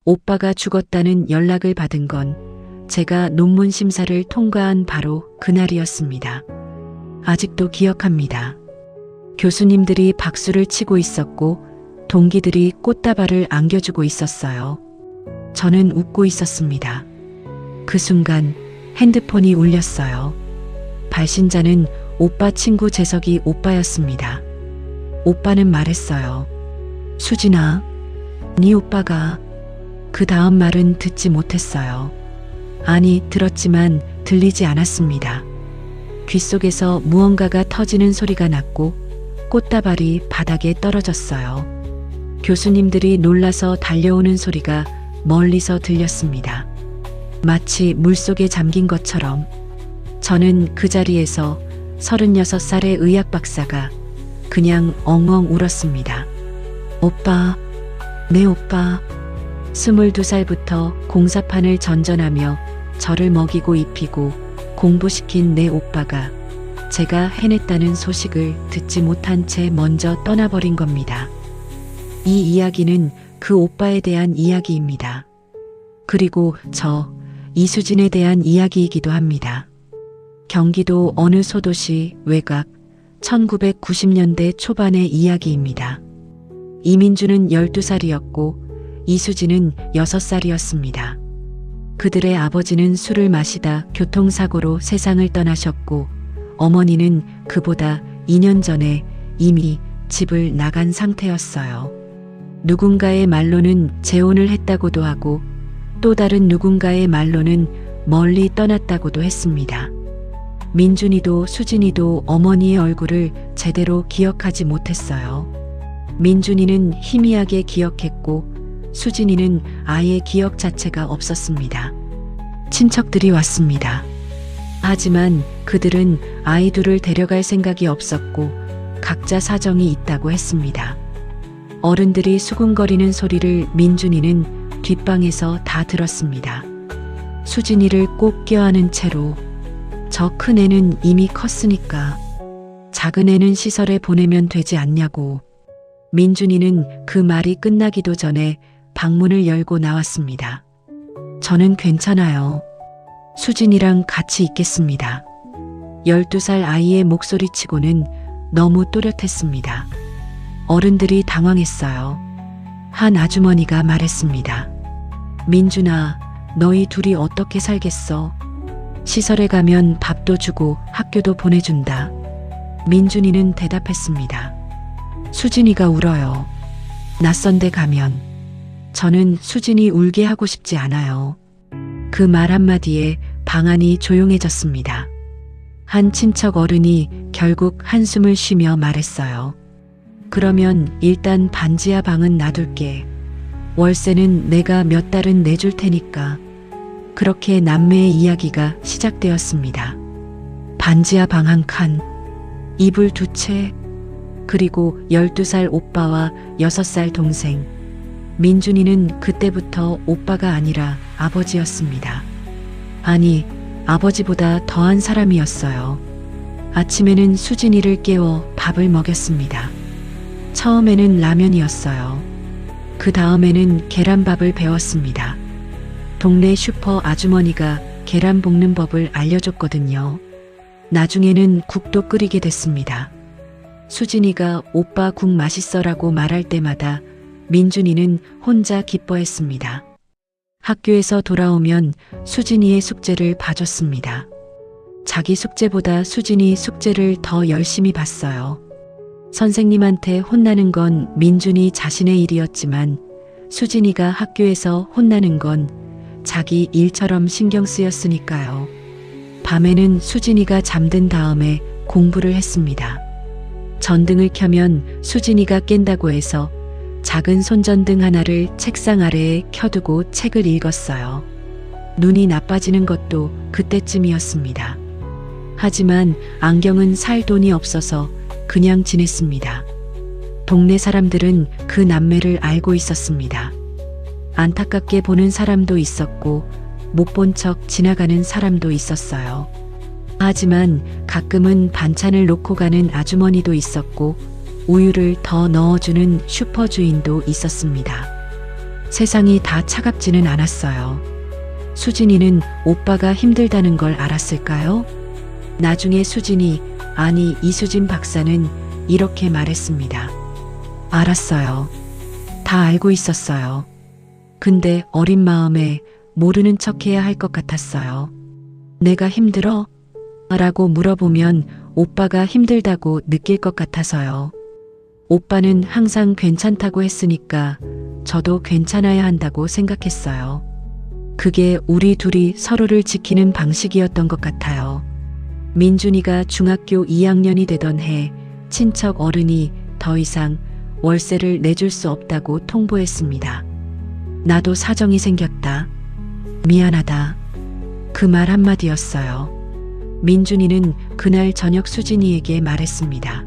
오빠가 죽었다는 연락을 받은 건 제가 논문 심사를 통과한 바로 그날이었습니다. 아직도 기억합니다. 교수님들이 박수를 치고 있었고 동기들이 꽃다발을 안겨주고 있었어요. 저는 웃고 있었습니다. 그 순간 핸드폰이 울렸어요. 발신자는 오빠 친구 재석이 오빠였습니다. 오빠는 말했어요. 수진아, 네 오빠가... 그 다음 말은 듣지 못했어요. 아니, 들었지만 들리지 않았습니다. 귓속에서 무언가가 터지는 소리가 났고 꽃다발이 바닥에 떨어졌어요. 교수님들이 놀라서 달려오는 소리가 멀리서 들렸습니다. 마치 물속에 잠긴 것처럼 저는 그 자리에서 36살의 의학 박사가 그냥 엉엉 울었습니다. 오빠, 내 오빠. 22살부터 공사판을 전전하며 저를 먹이고 입히고 공부시킨 내 오빠가 제가 해냈다는 소식을 듣지 못한 채 먼저 떠나버린 겁니다. 이 이야기는 그 오빠에 대한 이야기입니다. 그리고 저 이수진에 대한 이야기이기도 합니다. 경기도 어느 소도시 외곽 1990년대 초반의 이야기입니다. 이민주는 12살이었고 이수진은 6살이었습니다. 그들의 아버지는 술을 마시다 교통사고로 세상을 떠나셨고 어머니는 그보다 2년 전에 이미 집을 나간 상태였어요. 누군가의 말로는 재혼을 했다고도 하고 또 다른 누군가의 말로는 멀리 떠났다고도 했습니다. 민준이도 수진이도 어머니의 얼굴을 제대로 기억하지 못했어요. 민준이는 희미하게 기억했고 수진이는 아예 기억 자체가 없었습니다. 친척들이 왔습니다. 하지만 그들은 아이 둘을 데려갈 생각이 없었고 각자 사정이 있다고 했습니다. 어른들이 수군거리는 소리를 민준이는 뒷방에서 다 들었습니다. 수진이를 꼭 껴안은 채로 저 큰 애는 이미 컸으니까 작은 애는 시설에 보내면 되지 않냐고. 민준이는 그 말이 끝나기도 전에 방문을 열고 나왔습니다. 저는 괜찮아요. 수진이랑 같이 있겠습니다. 12살 아이의 목소리치고는 너무 또렷했습니다. 어른들이 당황했어요. 한 아주머니가 말했습니다. 민준아, 너희 둘이 어떻게 살겠어? 시설에 가면 밥도 주고 학교도 보내준다. 민준이는 대답했습니다. 수진이가 울어요. 낯선 데 가면. 저는 수진이 울게 하고 싶지 않아요. 그 말 한마디에 방 안이 조용해졌습니다. 한 친척 어른이 결국 한숨을 쉬며 말했어요. 그러면 일단 반지하 방은 놔둘게. 월세는 내가 몇 달은 내줄 테니까. 그렇게 남매의 이야기가 시작되었습니다. 반지하 방 한 칸, 이불 2채, 그리고 12살 오빠와 6살 동생. 민준이는 그때부터 오빠가 아니라 아버지였습니다. 아니, 아버지보다 더한 사람이었어요. 아침에는 수진이를 깨워 밥을 먹였습니다. 처음에는 라면이었어요. 그 다음에는 계란밥을 배웠습니다. 동네 슈퍼 아주머니가 계란 볶는 법을 알려줬거든요. 나중에는 국도 끓이게 됐습니다. 수진이가 오빠 국 맛있어라고 말할 때마다 민준이는 혼자 기뻐했습니다. 학교에서 돌아오면 수진이의 숙제를 봐줬습니다. 자기 숙제보다 수진이 숙제를 더 열심히 봤어요. 선생님한테 혼나는 건 민준이 자신의 일이었지만 수진이가 학교에서 혼나는 건 자기 일처럼 신경 쓰였으니까요. 밤에는 수진이가 잠든 다음에 공부를 했습니다. 전등을 켜면 수진이가 깬다고 해서 작은 손전등 하나를 책상 아래에 켜두고 책을 읽었어요. 눈이 나빠지는 것도 그때쯤이었습니다. 하지만 안경은 살 돈이 없어서 그냥 지냈습니다. 동네 사람들은 그 남매를 알고 있었습니다. 안타깝게 보는 사람도 있었고 못 본 척 지나가는 사람도 있었어요. 하지만 가끔은 반찬을 놓고 가는 아주머니도 있었고 우유를 더 넣어주는 슈퍼 주인도 있었습니다. 세상이 다 차갑지는 않았어요. 수진이는 오빠가 힘들다는 걸 알았을까요? 나중에 수진이, 아니 이수진 박사는 이렇게 말했습니다. 알았어요. 다 알고 있었어요. 근데 어린 마음에 모르는 척해야 할 것 같았어요. 내가 힘들어? 라고 물어보면 오빠가 힘들다고 느낄 것 같아서요. 오빠는 항상 괜찮다고 했으니까 저도 괜찮아야 한다고 생각했어요. 그게 우리 둘이 서로를 지키는 방식이었던 것 같아요. 민준이가 중학교 2학년이 되던 해 친척 어른이 더 이상 월세를 내줄 수 없다고 통보했습니다. 나도 사정이 생겼다. 미안하다. 그 말 한마디였어요. 민준이는 그날 저녁 수진이에게 말했습니다.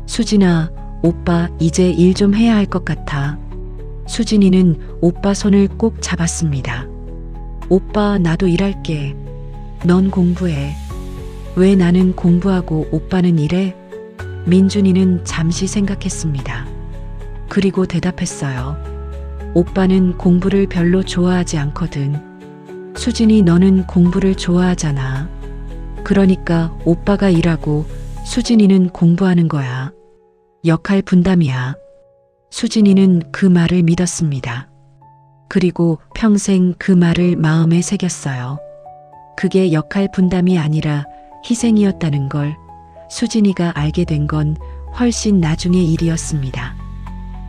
수진아, 오빠 이제 일 좀 해야 할 것 같아. 수진이는 오빠 손을 꼭 잡았습니다. 오빠 나도 일할게. 넌 공부해. 왜 나는 공부하고 오빠는 일해? 민준이는 잠시 생각했습니다. 그리고 대답했어요. 오빠는 공부를 별로 좋아하지 않거든. 수진이 너는 공부를 좋아하잖아. 그러니까 오빠가 일하고 수진이는 공부하는 거야. 역할 분담이야. 수진이는 그 말을 믿었습니다. 그리고 평생 그 말을 마음에 새겼어요. 그게 역할 분담이 아니라 희생이었다는 걸 수진이가 알게 된 건 훨씬 나중의 일이었습니다.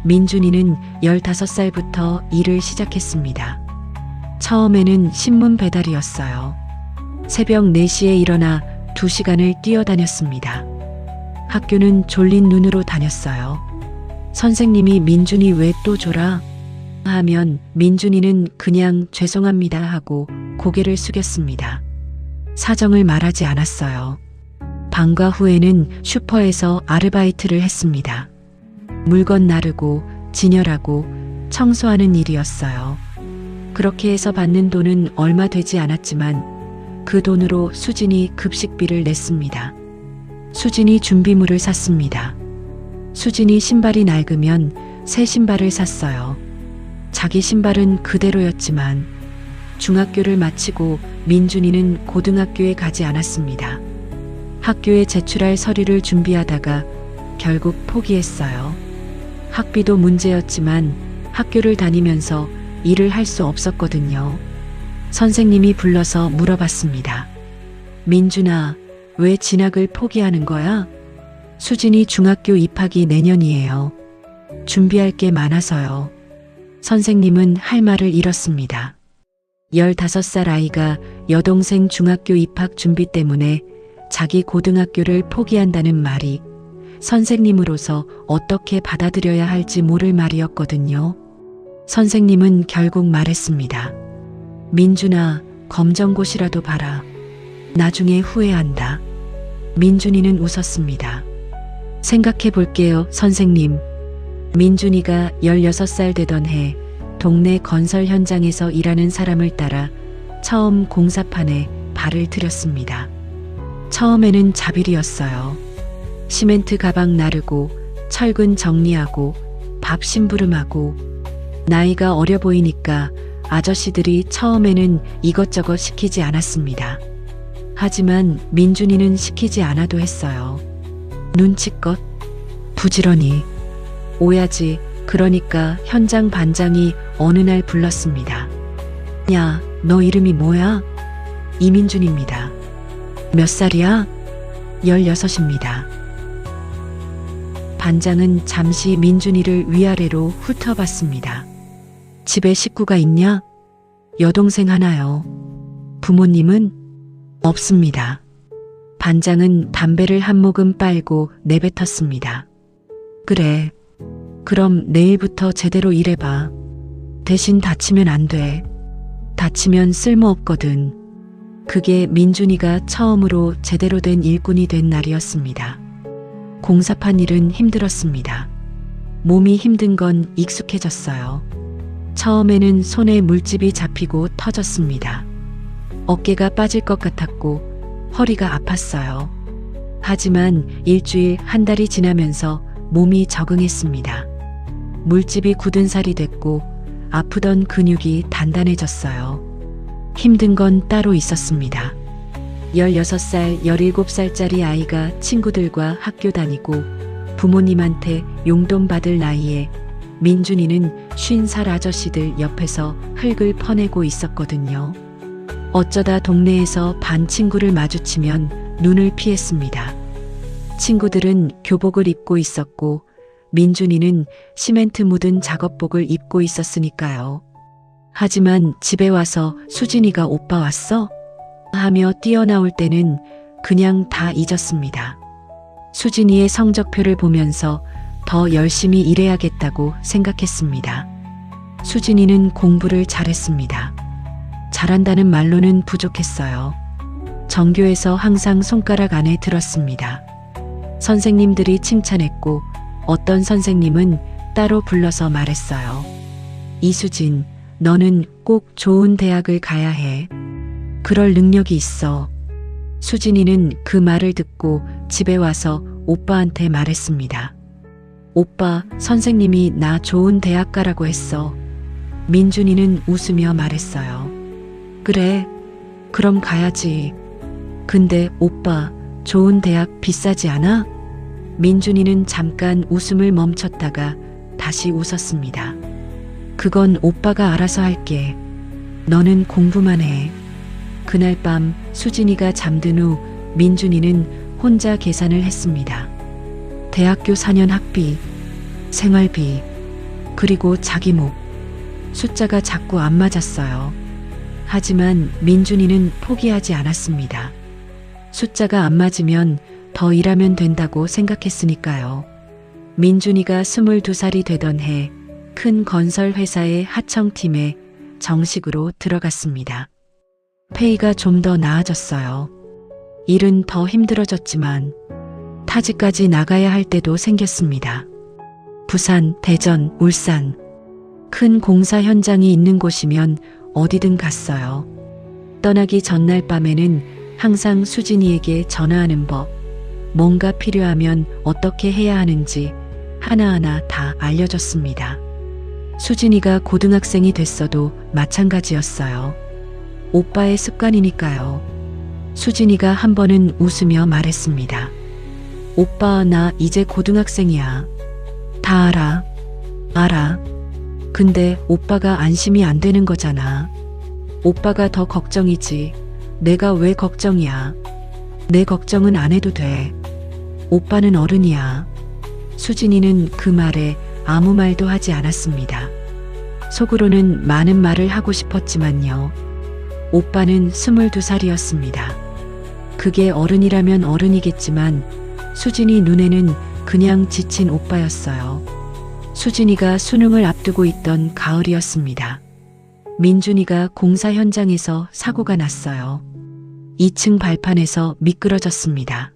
민준이는 15살부터 일을 시작했습니다. 처음에는 신문 배달이었어요. 새벽 4시에 일어나 2시간을 뛰어다녔습니다. 학교는 졸린 눈으로 다녔어요. 선생님이 민준이 왜 또 졸아? 하면 민준이는 그냥 죄송합니다 하고 고개를 숙였습니다. 사정을 말하지 않았어요. 방과 후에는 슈퍼에서 아르바이트를 했습니다. 물건 나르고 진열하고 청소하는 일이었어요. 그렇게 해서 받는 돈은 얼마 되지 않았지만 그 돈으로 수진이 급식비를 냈습니다. 수진이 준비물을 샀습니다. 수진이 신발이 낡으면 새 신발을 샀어요. 자기 신발은 그대로였지만 중학교를 마치고 민준이는 고등학교에 가지 않았습니다. 학교에 제출할 서류를 준비하다가 결국 포기했어요. 학비도 문제였지만 학교를 다니면서 일을 할 수 없었거든요. 선생님이 불러서 물어봤습니다. 민준아, 왜 진학을 포기하는 거야? 수진이 중학교 입학이 내년이에요. 준비할 게 많아서요. 선생님은 할 말을 잃었습니다. 15살 아이가 여동생 중학교 입학 준비 때문에 자기 고등학교를 포기한다는 말이 선생님으로서 어떻게 받아들여야 할지 모를 말이었거든요. 선생님은 결국 말했습니다. 민준아, 검정고시라도 봐라. 나중에 후회한다. 민준이는 웃었습니다. 생각해 볼게요, 선생님. 민준이가 16살 되던 해 동네 건설 현장에서 일하는 사람을 따라 처음 공사판에 발을 들였습니다. 처음에는 자비리였어요. 시멘트 가방 나르고 철근 정리하고 밥 심부름하고 나이가 어려 보이니까 아저씨들이 처음에는 이것저것 시키지 않았습니다. 하지만 민준이는 시키지 않아도 했어요. 눈치껏, 부지런히. 오야지, 그러니까 현장 반장이 어느 날 불렀습니다. 야, 너 이름이 뭐야? 이민준입니다. 몇 살이야? 16입니다. 반장은 잠시 민준이를 위아래로 훑어봤습니다. 집에 식구가 있냐? 여동생 하나요. 부모님은? 없습니다. 반장은 담배를 한 모금 빨고 내뱉었습니다. 그래. 그럼 내일부터 제대로 일해봐. 대신 다치면 안 돼. 다치면 쓸모없거든. 그게 민준이가 처음으로 제대로 된 일꾼이 된 날이었습니다. 공사판 일은 힘들었습니다. 몸이 힘든 건 익숙해졌어요. 처음에는 손에 물집이 잡히고 터졌습니다. 어깨가 빠질 것 같았고 허리가 아팠어요. 하지만 일주일, 한 달이 지나면서 몸이 적응했습니다. 물집이 굳은 살이 됐고 아프던 근육이 단단해졌어요. 힘든 건 따로 있었습니다. 16살, 17살짜리 아이가 친구들과 학교 다니고 부모님한테 용돈 받을 나이에 민준이는 50살 아저씨들 옆에서 흙을 퍼내고 있었거든요. 어쩌다 동네에서 반 친구를 마주치면 눈을 피했습니다. 친구들은 교복을 입고 있었고 민준이는 시멘트 묻은 작업복을 입고 있었으니까요. 하지만 집에 와서 수진이가 오빠 왔어? 하며 뛰어나올 때는 그냥 다 잊었습니다. 수진이의 성적표를 보면서 더 열심히 일해야겠다고 생각했습니다. 수진이는 공부를 잘했습니다. 잘한다는 말로는 부족했어요. 전교에서 항상 손가락 안에 들었습니다. 선생님들이 칭찬했고 어떤 선생님은 따로 불러서 말했어요. 이수진, 너는 꼭 좋은 대학을 가야 해. 그럴 능력이 있어. 수진이는 그 말을 듣고 집에 와서 오빠한테 말했습니다. 오빠, 선생님이 나 좋은 대학 가라고 했어. 민준이는 웃으며 말했어요. 그래, 그럼 가야지. 근데 오빠, 좋은 대학 비싸지 않아? 민준이는 잠깐 웃음을 멈췄다가 다시 웃었습니다. 그건 오빠가 알아서 할게. 너는 공부만 해. 그날 밤 수진이가 잠든 후 민준이는 혼자 계산을 했습니다. 대학교 4년 학비, 생활비, 그리고 자기 목. 숫자가 자꾸 안 맞았어요. 하지만 민준이는 포기하지 않았습니다. 숫자가 안 맞으면 더 일하면 된다고 생각했으니까요. 민준이가 22살이 되던 해 큰 건설 회사의 하청팀에 정식으로 들어갔습니다. 페이가 좀 더 나아졌어요. 일은 더 힘들어졌지만 타지까지 나가야 할 때도 생겼습니다. 부산, 대전, 울산. 큰 공사 현장이 있는 곳이면 어디든 갔어요. 떠나기 전날 밤에는 항상 수진이에게 전화하는 법, 뭔가 필요하면 어떻게 해야 하는지 하나하나 다 알려줬습니다. 수진이가 고등학생이 됐어도 마찬가지였어요. 오빠의 습관이니까요. 수진이가 한 번은 웃으며 말했습니다. 오빠, 나 이제 고등학생이야. 다 알아. 알아. 근데 오빠가 안심이 안 되는 거잖아. 오빠가 더 걱정이지. 내가 왜 걱정이야. 내 걱정은 안 해도 돼. 오빠는 어른이야. 수진이는 그 말에 아무 말도 하지 않았습니다. 속으로는 많은 말을 하고 싶었지만요. 오빠는 22살이었습니다. 그게 어른이라면 어른이겠지만 수진이 눈에는 그냥 지친 오빠였어요. 수진이가 수능을 앞두고 있던 가을이었습니다. 민준이가 공사 현장에서 사고가 났어요. 2층 발판에서 미끄러졌습니다.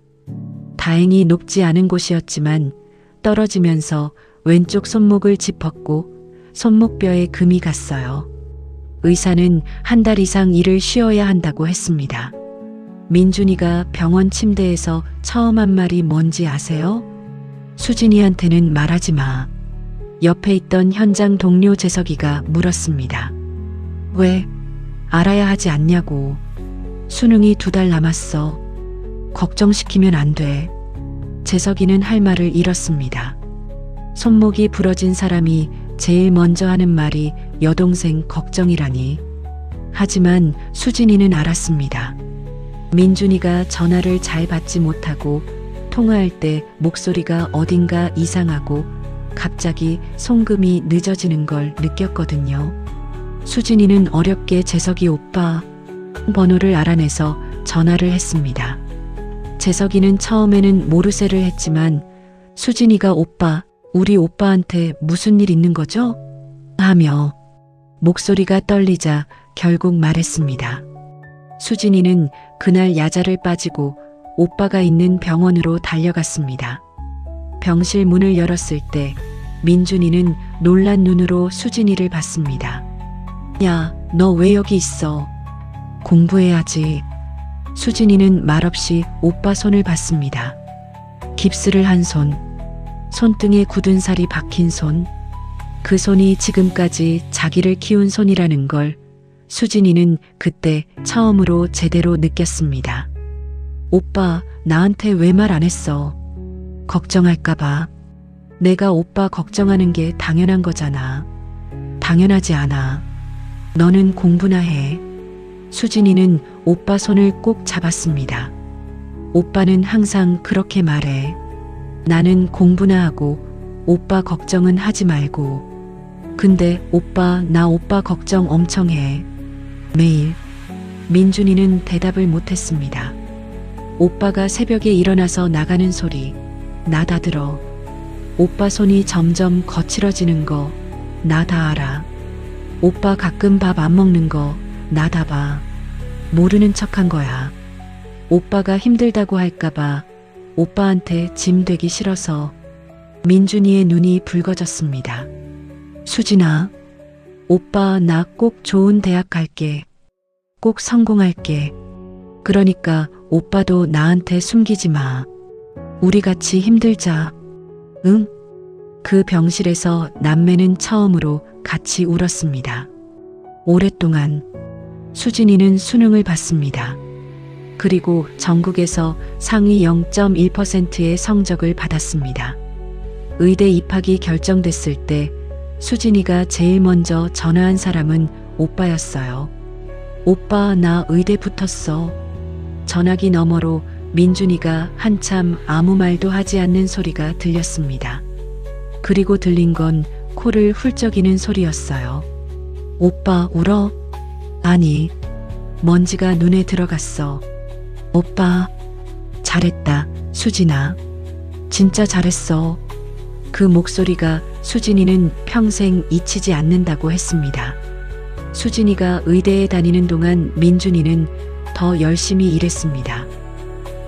다행히 높지 않은 곳이었지만 떨어지면서 왼쪽 손목을 짚었고 손목뼈에 금이 갔어요. 의사는 한 달 이상 일을 쉬어야 한다고 했습니다. 민준이가 병원 침대에서 처음 한 말이 뭔지 아세요? 수진이한테는 말하지 마. 옆에 있던 현장 동료 재석이가 물었습니다. 왜? 알아야 하지 않냐고. 수능이 2달 남았어. 걱정시키면 안 돼. 재석이는 할 말을 잃었습니다. 손목이 부러진 사람이 제일 먼저 하는 말이 여동생 걱정이라니. 하지만 수진이는 알았습니다. 민준이가 전화를 잘 받지 못하고 통화할 때 목소리가 어딘가 이상하고 갑자기 송금이 늦어지는 걸 느꼈거든요. 수진이는 어렵게 재석이 오빠 번호를 알아내서 전화를 했습니다. 재석이는 처음에는 모르쇠를 했지만 수진이가 오빠, 우리 오빠한테 무슨 일 있는 거죠? 하며 목소리가 떨리자 결국 말했습니다. 수진이는 그날 야자를 빠지고 오빠가 있는 병원으로 달려갔습니다. 병실 문을 열었을 때 민준이는 놀란 눈으로 수진이를 봤습니다. 야, 너 왜 여기 있어? 공부해야지. 수진이는 말없이 오빠 손을 봤습니다. 깁스를 한 손, 손등에 굳은 살이 박힌 손, 그 손이 지금까지 자기를 키운 손이라는 걸 수진이는 그때 처음으로 제대로 느꼈습니다. 오빠, 나한테 왜 말 안 했어? 걱정할까봐. 내가 오빠 걱정하는 게 당연한 거잖아. 당연하지 않아. 너는 공부나 해. 수진이는 오빠 손을 꼭 잡았습니다. 오빠는 항상 그렇게 말해. 나는 공부나 하고 오빠 걱정은 하지 말고. 근데 오빠, 나 오빠 걱정 엄청 해. 매일. 민준이는 대답을 못했습니다. 오빠가 새벽에 일어나서 나가는 소리 나 다 들어. 오빠 손이 점점 거칠어지는 거 나 다 알아. 오빠 가끔 밥 안 먹는 거 나 다 봐. 모르는 척한 거야. 오빠가 힘들다고 할까봐 오빠한테 짐 되기 싫어서. 민준이의 눈이 붉어졌습니다. 수진아, 오빠 나 꼭 좋은 대학 갈게. 꼭 성공할게. 그러니까 오빠도 나한테 숨기지 마. 우리 같이 힘들자. 응? 그 병실에서 남매는 처음으로 같이 울었습니다. 오랫동안. 수진이는 수능을 봤습니다. 그리고 전국에서 상위 0.1%의 성적을 받았습니다. 의대 입학이 결정됐을 때 수진이가 제일 먼저 전화한 사람은 오빠였어요. 오빠, 나 의대 붙었어. 전화기 너머로 민준이가 한참 아무 말도 하지 않는 소리가 들렸습니다. 그리고 들린 건 코를 훌쩍이는 소리였어요. 오빠 울어? 아니, 먼지가 눈에 들어갔어. 오빠, 잘했다, 수진아. 진짜 잘했어. 그 목소리가 수진이는 평생 잊히지 않는다고 했습니다. 수진이가 의대에 다니는 동안 민준이는 더 열심히 일했습니다.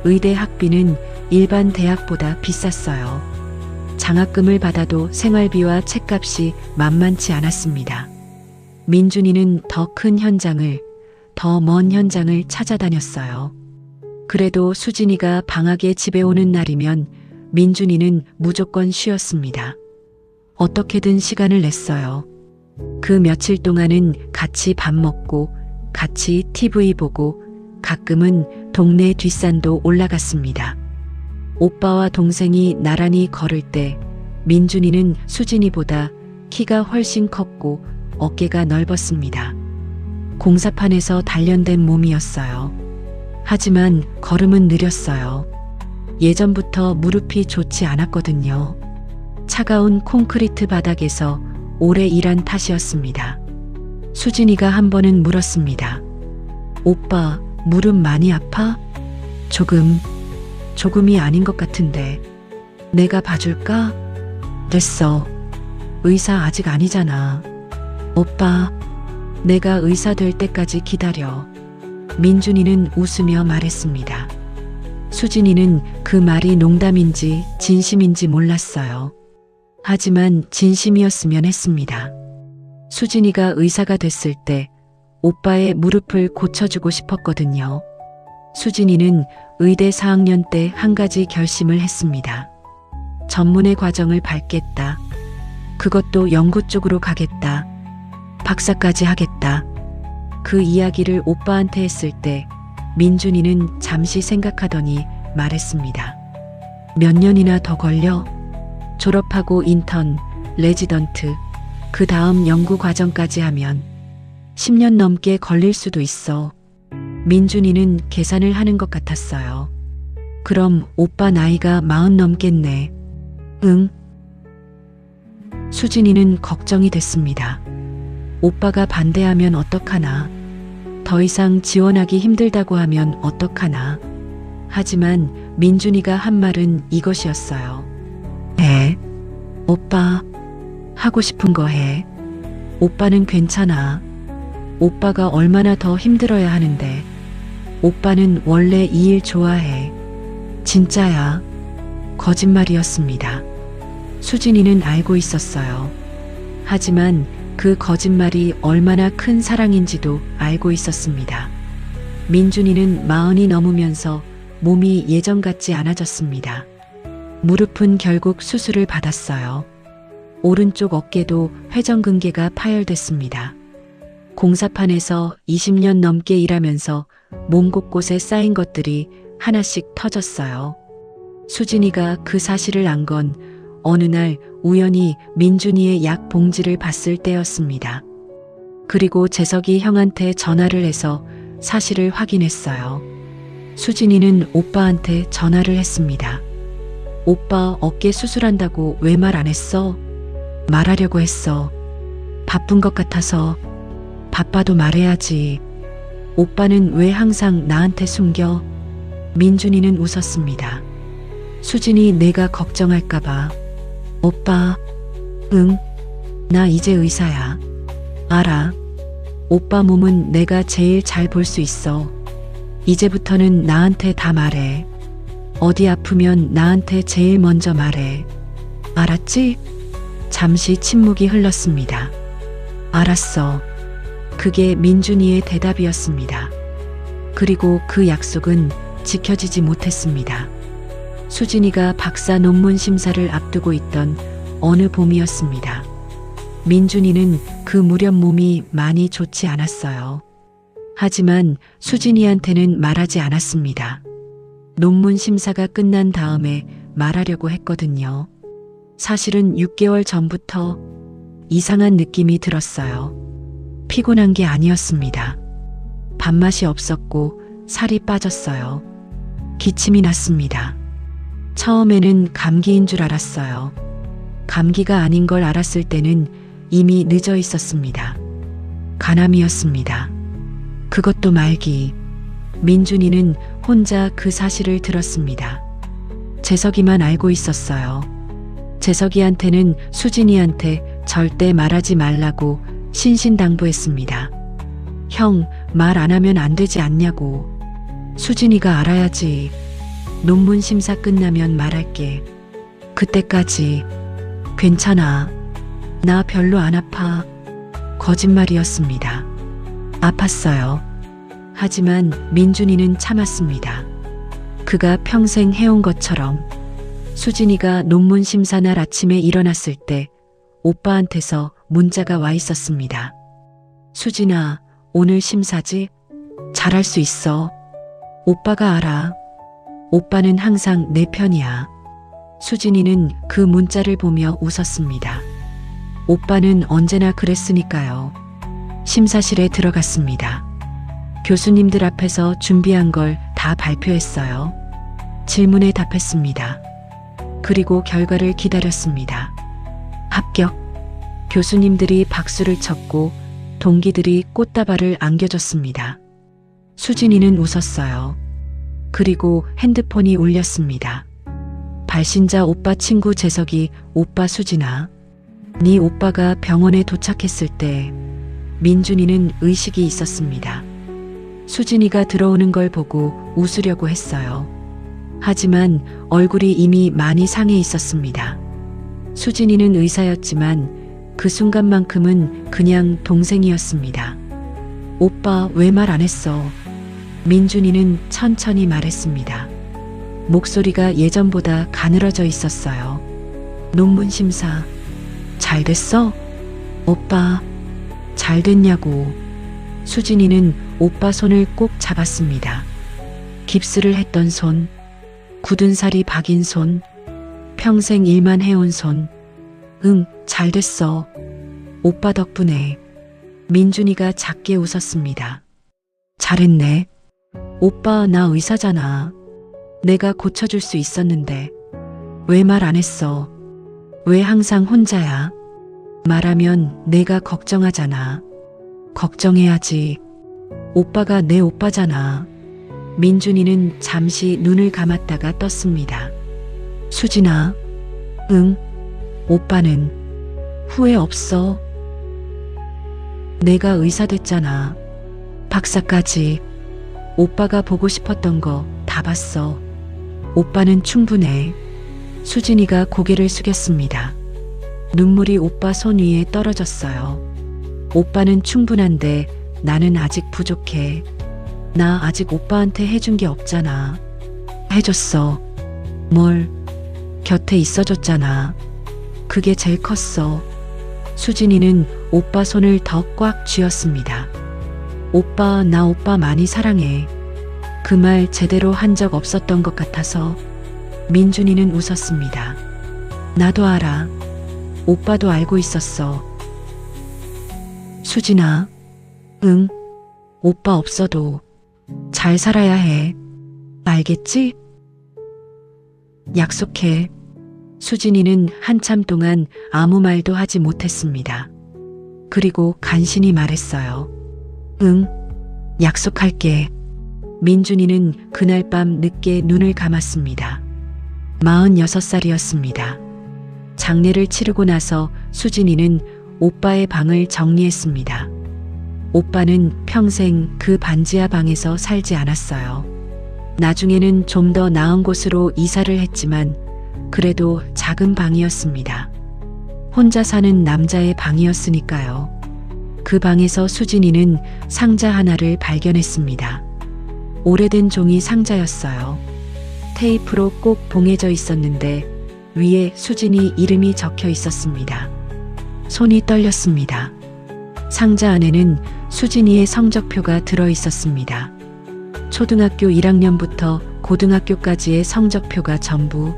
의대 학비는 일반 대학보다 비쌌어요. 장학금을 받아도 생활비와 책값이 만만치 않았습니다. 민준이는 더 큰 현장을, 더 먼 현장을 찾아다녔어요. 그래도 수진이가 방학에 집에 오는 날이면 민준이는 무조건 쉬었습니다. 어떻게든 시간을 냈어요. 그 며칠 동안은 같이 밥 먹고 같이 TV 보고 가끔은 동네 뒷산도 올라갔습니다. 오빠와 동생이 나란히 걸을 때 민준이는 수진이보다 키가 훨씬 컸고 어깨가 넓었습니다. 공사판에서 단련된 몸이었어요. 하지만 걸음은 느렸어요. 예전부터 무릎이 좋지 않았거든요. 차가운 콘크리트 바닥에서 오래 일한 탓이었습니다. 수진이가 한 번은 물었습니다. 오빠, 무릎 많이 아파? 조금이 아닌 것 같은데. 내가 봐줄까? 됐어. 의사 아직 아니잖아. 오빠, 내가 의사 될 때까지 기다려. 민준이는 웃으며 말했습니다. 수진이는 그 말이 농담인지 진심인지 몰랐어요. 하지만 진심이었으면 했습니다. 수진이가 의사가 됐을 때 오빠의 무릎을 고쳐주고 싶었거든요. 수진이는 의대 4학년 때 한 가지 결심을 했습니다. 전문의 과정을 밟겠다. 그것도 연구 쪽으로 가겠다. 박사까지 하겠다. 그 이야기를 오빠한테 했을 때 민준이는 잠시 생각하더니 말했습니다. 몇 년이나 더 걸려? 졸업하고 인턴, 레지던트, 그 다음 연구 과정까지 하면 10년 넘게 걸릴 수도 있어. 민준이는 계산을 하는 것 같았어요. 그럼 오빠 나이가 40 넘겠네. 응? 수진이는 걱정이 됐습니다. 오빠가 반대하면 어떡하나. 더 이상 지원하기 힘들다고 하면 어떡하나. 하지만 민준이가 한 말은 이것이었어요. 해. 오빠, 하고 싶은 거 해. 오빠는 괜찮아. 오빠가 얼마나 더 힘들어야 하는데. 오빠는 원래 이 일 좋아해. 진짜야. 거짓말이었습니다. 수진이는 알고 있었어요. 하지만 그 거짓말이 얼마나 큰 사랑인지도 알고 있었습니다. 민준이는 40이 넘으면서 몸이 예전 같지 않아졌습니다. 무릎은 결국 수술을 받았어요. 오른쪽 어깨도 회전근개가 파열됐습니다. 공사판에서 20년 넘게 일하면서 몸 곳곳에 쌓인 것들이 하나씩 터졌어요. 수진이가 그 사실을 안 건 어느 날 우연히 민준이의 약 봉지를 봤을 때였습니다. 그리고 재석이 형한테 전화를 해서 사실을 확인했어요. 수진이는 오빠한테 전화를 했습니다. 오빠 어깨 수술한다고 왜 말 안 했어? 말하려고 했어. 바쁜 것 같아서. 바빠도 말해야지. 오빠는 왜 항상 나한테 숨겨? 민준이는 웃었습니다. 수진이 내가 걱정할까봐. 오빠, 응, 나 이제 의사야. 알아. 오빠 몸은 내가 제일 잘 볼 수 있어. 이제부터는 나한테 다 말해. 어디 아프면 나한테 제일 먼저 말해. 알았지? 잠시 침묵이 흘렀습니다. 알았어. 그게 민준이의 대답이었습니다. 그리고 그 약속은 지켜지지 못했습니다. 수진이가 박사 논문 심사를 앞두고 있던 어느 봄이었습니다. 민준이는 그 무렵 몸이 많이 좋지 않았어요. 하지만 수진이한테는 말하지 않았습니다. 논문 심사가 끝난 다음에 말하려고 했거든요. 사실은 6개월 전부터 이상한 느낌이 들었어요. 피곤한 게 아니었습니다. 밥맛이 없었고 살이 빠졌어요. 기침이 났습니다. 처음에는 감기인 줄 알았어요. 감기가 아닌 걸 알았을 때는 이미 늦어 있었습니다. 간암이었습니다. 그것도 말기. 민준이는 혼자 그 사실을 들었습니다. 재석이만 알고 있었어요. 재석이한테는 수진이한테 절대 말하지 말라고 신신당부했습니다. 형, 말 안 하면 안 되지 않냐고. 수진이가 알아야지. 논문 심사 끝나면 말할게. 그때까지. 괜찮아. 나 별로 안 아파. 거짓말이었습니다. 아팠어요. 하지만 민준이는 참았습니다. 그가 평생 해온 것처럼. 수진이가 논문 심사 날 아침에 일어났을 때 오빠한테서 문자가 와 있었습니다. 수진아, 오늘 심사지? 잘할 수 있어. 오빠가 알아. 오빠는 항상 내 편이야. 수진이는 그 문자를 보며 웃었습니다. 오빠는 언제나 그랬으니까요. 심사실에 들어갔습니다. 교수님들 앞에서 준비한 걸 다 발표했어요. 질문에 답했습니다. 그리고 결과를 기다렸습니다. 합격. 교수님들이 박수를 쳤고 동기들이 꽃다발을 안겨줬습니다. 수진이는 웃었어요. 그리고 핸드폰이 울렸습니다. 발신자 오빠 친구 재석이 오빠 수진아. 네 오빠가 병원에 도착했을 때 민준이는 의식이 있었습니다. 수진이가 들어오는 걸 보고 웃으려고 했어요. 하지만 얼굴이 이미 많이 상해 있었습니다. 수진이는 의사였지만 그 순간만큼은 그냥 동생이었습니다. 오빠 왜 말 안 했어? 민준이는 천천히 말했습니다. 목소리가 예전보다 가늘어져 있었어요. 논문 심사 잘 됐어? 오빠 잘 됐냐고. 수진이는 오빠 손을 꼭 잡았습니다. 깁스를 했던 손, 굳은 살이 박인 손, 평생 일만 해온 손. 응, 잘 됐어. 오빠 덕분에. 민준이가 작게 웃었습니다. 잘했네. 오빠 나 의사잖아. 내가 고쳐줄 수 있었는데. 왜 말 안 했어? 왜 항상 혼자야? 말하면 내가 걱정하잖아. 걱정해야지. 오빠가 내 오빠잖아. 민준이는 잠시 눈을 감았다가 떴습니다. 수진아. 응. 오빠는 후회 없어. 내가 의사 됐잖아. 박사까지. 오빠가 보고 싶었던 거 다 봤어. 오빠는 충분해. 수진이가 고개를 숙였습니다. 눈물이 오빠 손 위에 떨어졌어요. 오빠는 충분한데 나는 아직 부족해. 나 아직 오빠한테 해준 게 없잖아. 해줬어. 뭘? 곁에 있어줬잖아. 그게 제일 컸어. 수진이는 오빠 손을 더 꽉 쥐었습니다. 오빠, 나 오빠 많이 사랑해. 그 말 제대로 한 적 없었던 것 같아서 민준이는 웃었습니다. 나도 알아. 오빠도 알고 있었어. 수진아, 응, 오빠 없어도 잘 살아야 해. 알겠지? 약속해. 수진이는 한참 동안 아무 말도 하지 못했습니다. 그리고 간신히 말했어요. 응, 약속할게. 민준이는 그날 밤 늦게 눈을 감았습니다. 46살이었습니다. 장례를 치르고 나서 수진이는 오빠의 방을 정리했습니다. 오빠는 평생 그 반지하 방에서 살지 않았어요. 나중에는 좀 더 나은 곳으로 이사를 했지만 그래도 작은 방이었습니다. 혼자 사는 남자의 방이었으니까요. 그 방에서 수진이는 상자 하나를 발견했습니다. 오래된 종이 상자였어요. 테이프로 꼭 봉해져 있었는데 위에 수진이 이름이 적혀 있었습니다. 손이 떨렸습니다. 상자 안에는 수진이의 성적표가 들어 있었습니다. 초등학교 1학년부터 고등학교까지의 성적표가 전부,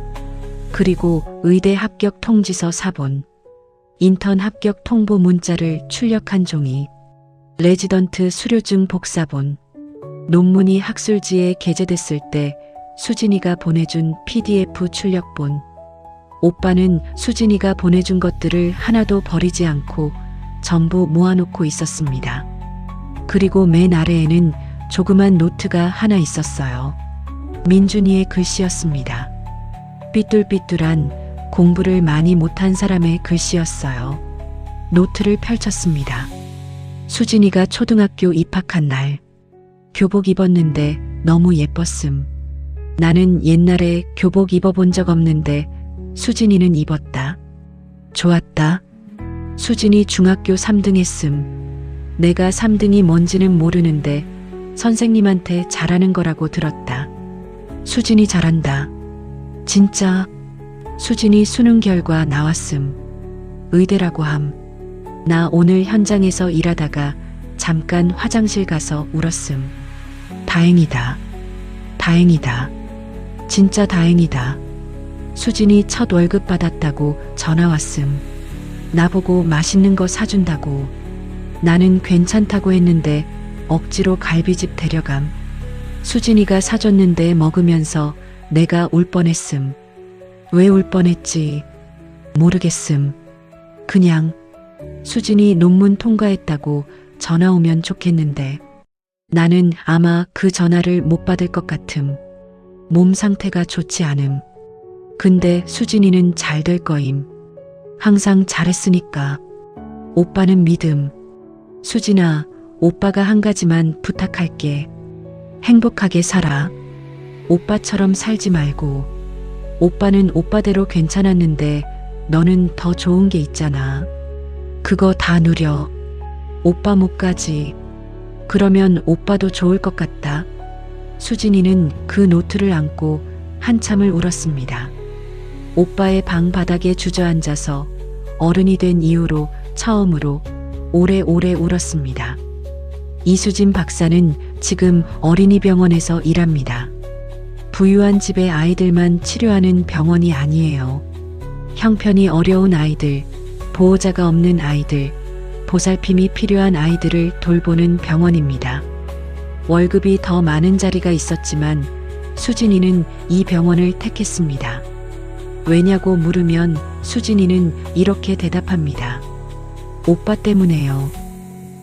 그리고 의대 합격 통지서 사본, 인턴 합격 통보 문자를 출력한 종이, 레지던트 수료증 복사본, 논문이 학술지에 게재됐을 때 수진이가 보내준 PDF 출력본. 오빠는 수진이가 보내준 것들을 하나도 버리지 않고 전부 모아놓고 있었습니다. 그리고 맨 아래에는 조그만 노트가 하나 있었어요. 민준이의 글씨였습니다. 삐뚤삐뚤한 공부를 많이 못한 사람의 글씨였어요. 노트를 펼쳤습니다. 수진이가 초등학교 입학한 날, 교복 입었는데 너무 예뻤음. 나는 옛날에 교복 입어본 적 없는데 수진이는 입었다. 좋았다. 수진이 중학교 3등 했음. 내가 3등이 뭔지는 모르는데 선생님한테 잘하는 거라고 들었다. 수진이 잘한다. 진짜. 수진이 수능 결과 나왔음. 의대라고 함. 나 오늘 현장에서 일하다가 잠깐 화장실 가서 울었음. 다행이다. 다행이다. 진짜 다행이다. 수진이 첫 월급 받았다고 전화 왔음. 나보고 맛있는 거 사준다고. 나는 괜찮다고 했는데 억지로 갈비집 데려감. 수진이가 사줬는데 먹으면서 내가 울 뻔했음. 왜 울 뻔했지? 모르겠음. 그냥 수진이 논문 통과했다고 전화 오면 좋겠는데 나는 아마 그 전화를 못 받을 것 같음. 몸 상태가 좋지 않음. 근데 수진이는 잘 될 거임. 항상 잘했으니까. 오빠는 믿음. 수진아, 오빠가 한 가지만 부탁할게. 행복하게 살아. 오빠처럼 살지 말고. 오빠는 오빠대로 괜찮았는데 너는 더 좋은 게 있잖아. 그거 다 누려. 오빠 못 가지. 그러면 오빠도 좋을 것 같다. 수진이는 그 노트를 안고 한참을 울었습니다. 오빠의 방 바닥에 주저앉아서 어른이 된 이후로 처음으로 오래오래 울었습니다. 이수진 박사는 지금 어린이병원에서 일합니다. 부유한 집의 아이들만 치료하는 병원이 아니에요. 형편이 어려운 아이들, 보호자가 없는 아이들, 보살핌이 필요한 아이들을 돌보는 병원입니다. 월급이 더 많은 자리가 있었지만 수진이는 이 병원을 택했습니다. 왜냐고 물으면 수진이는 이렇게 대답합니다. 오빠 때문에요.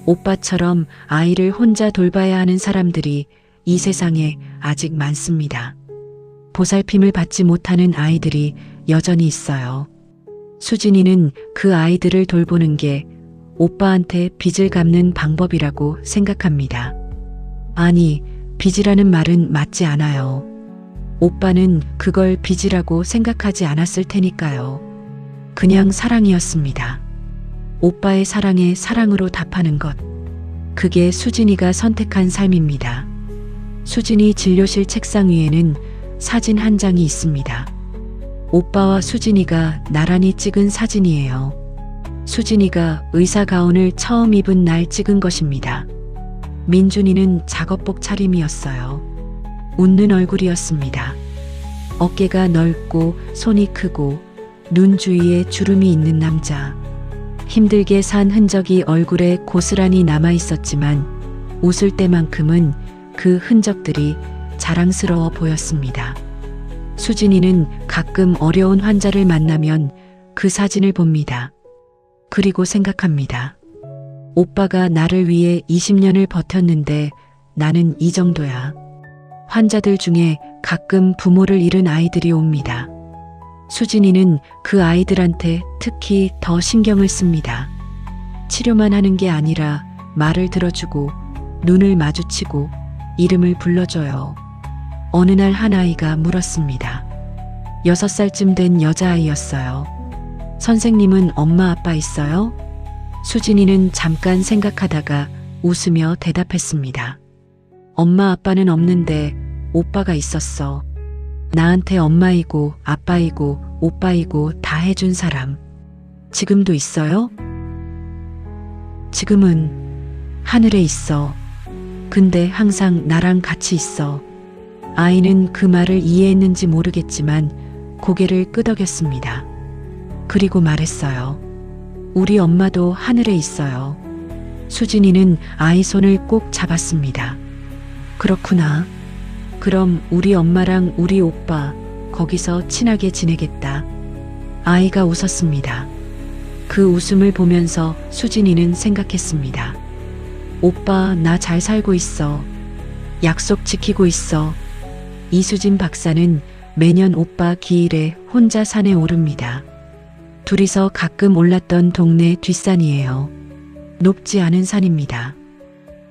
오빠처럼 아이를 혼자 돌봐야 하는 사람들이 이 세상에 아직 많습니다. 보살핌을 받지 못하는 아이들이 여전히 있어요. 수진이는 그 아이들을 돌보는 게 오빠한테 빚을 갚는 방법이라고 생각합니다. 아니, 빚이라는 말은 맞지 않아요. 오빠는 그걸 빚이라고 생각하지 않았을 테니까요. 그냥 사랑이었습니다. 오빠의 사랑에 사랑으로 답하는 것. 그게 수진이가 선택한 삶입니다. 수진이 진료실 책상 위에는 사진 한 장이 있습니다. 오빠와 수진이가 나란히 찍은 사진이에요. 수진이가 의사 가운을 처음 입은 날 찍은 것입니다. 민준이는 작업복 차림이었어요. 웃는 얼굴이었습니다. 어깨가 넓고 손이 크고 눈 주위에 주름이 있는 남자. 힘들게 산 흔적이 얼굴에 고스란히 남아 있었지만 웃을 때만큼은 그 흔적들이 자랑스러워 보였습니다. 수진이는 가끔 어려운 환자를 만나면 그 사진을 봅니다. 그리고 생각합니다. 오빠가 나를 위해 20년을 버텼는데 나는 이 정도야. 환자들 중에 가끔 부모를 잃은 아이들이 옵니다. 수진이는 그 아이들한테 특히 더 신경을 씁니다. 치료만 하는 게 아니라 말을 들어주고 눈을 마주치고 이름을 불러줘요. 어느 날 한 아이가 물었습니다. 6살쯤 된 여자아이였어요. 선생님은 엄마 아빠 있어요? 수진이는 잠깐 생각하다가 웃으며 대답했습니다. 엄마 아빠는 없는데 오빠가 있었어. 나한테 엄마이고 아빠이고 오빠이고 다 해준 사람. 지금도 있어요? 지금은 하늘에 있어. 근데 항상 나랑 같이 있어. 아이는 그 말을 이해했는지 모르겠지만 고개를 끄덕였습니다. 그리고 말했어요. 우리 엄마도 하늘에 있어요. 수진이는 아이 손을 꼭 잡았습니다. 그렇구나. 그럼 우리 엄마랑 우리 오빠 거기서 친하게 지내겠다. 아이가 웃었습니다. 그 웃음을 보면서 수진이는 생각했습니다. 오빠 나 잘 살고 있어. 약속 지키고 있어. 이수진 박사는 매년 오빠 기일에 혼자 산에 오릅니다. 둘이서 가끔 올랐던 동네 뒷산이에요. 높지 않은 산입니다.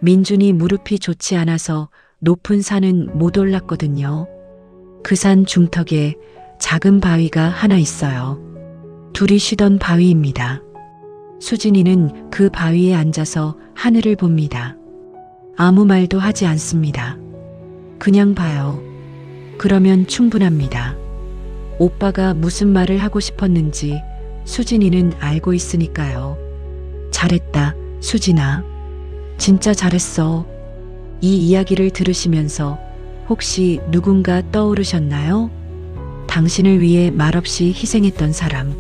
민준이 무릎이 좋지 않아서 높은 산은 못 올랐거든요. 그 산 중턱에 작은 바위가 하나 있어요. 둘이 쉬던 바위입니다. 수진이는 그 바위에 앉아서 하늘을 봅니다. 아무 말도 하지 않습니다. 그냥 봐요. 그러면 충분합니다. 오빠가 무슨 말을 하고 싶었는지 수진이는 알고 있으니까요. 잘했다, 수진아. 진짜 잘했어. 이 이야기를 들으시면서 혹시 누군가 떠오르셨나요? 당신을 위해 말없이 희생했던 사람.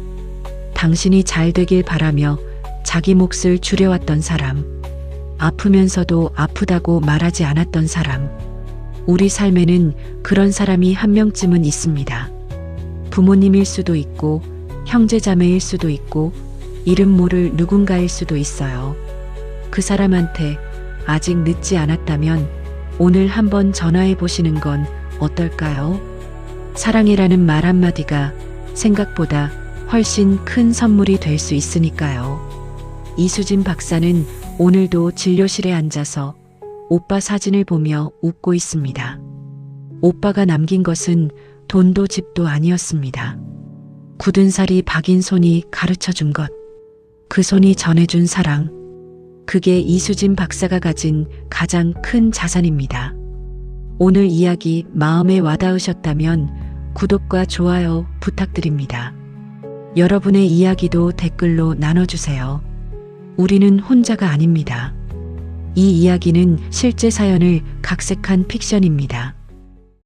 당신이 잘 되길 바라며 자기 몫을 줄여왔던 사람. 아프면서도 아프다고 말하지 않았던 사람. 우리 삶에는 그런 사람이 한 명쯤은 있습니다. 부모님일 수도 있고 형제자매일 수도 있고 이름 모를 누군가일 수도 있어요. 그 사람한테 아직 늦지 않았다면 오늘 한번 전화해 보시는 건 어떨까요? 사랑해라는 말 한마디가 생각보다 훨씬 큰 선물이 될 수 있으니까요. 이수진 박사는 오늘도 진료실에 앉아서 오빠 사진을 보며 웃고 있습니다. 오빠가 남긴 것은 돈도 집도 아니었습니다. 굳은 살이 박인 손이 가르쳐 준 것. 그 손이 전해준 사랑. 그게 이수진 박사가 가진 가장 큰 자산입니다. 오늘 이야기 마음에 와닿으셨다면 구독과 좋아요 부탁드립니다. 여러분의 이야기도 댓글로 나눠주세요. 우리는 혼자가 아닙니다. 이 이야기는 실제 사연을 각색한 픽션입니다.